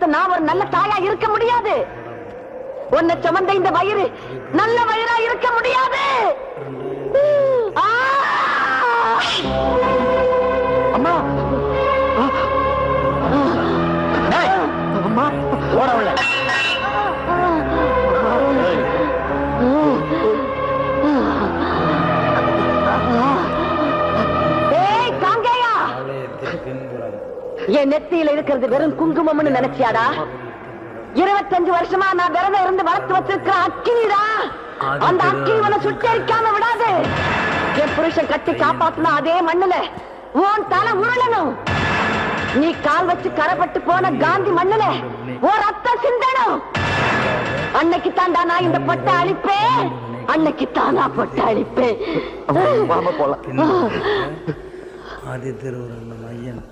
பார்த்த நான் ஒரு நல்ல தாயா இருக்க முடியாது. உன்னை சுமந்த இந்த வயிறு நல்ல வயிறா இருக்க முடியாது. அம்மா அம்மா ஓடவில்லை. என் நெத்தியில இருக்கிறது வெறும் குங்குமம்னு நினைச்சியாடா? 25 வருஷமா நான் விரதம் இருந்து வளர்த்து வச்சிருக்கிற அக்கினிடா. அந்த அக்கினி சுட்டரிக்காம விடாது. என் புருஷன் கட்டி காப்பாத்தின அதே மண்ணுல உன் தலை உருளணும். நீ கால் வச்சு கரப்பட்டு போன காந்தி மண்ணுல ஒரு ரத்தம் சிந்தனும். அன்னைக்கு தாண்டா நான் இந்த பொட்டை அழிப்பேன். அன்னைக்கு தானா பொட்டை அழிப்பேன். ஆதி திருவுருள் ஐயன்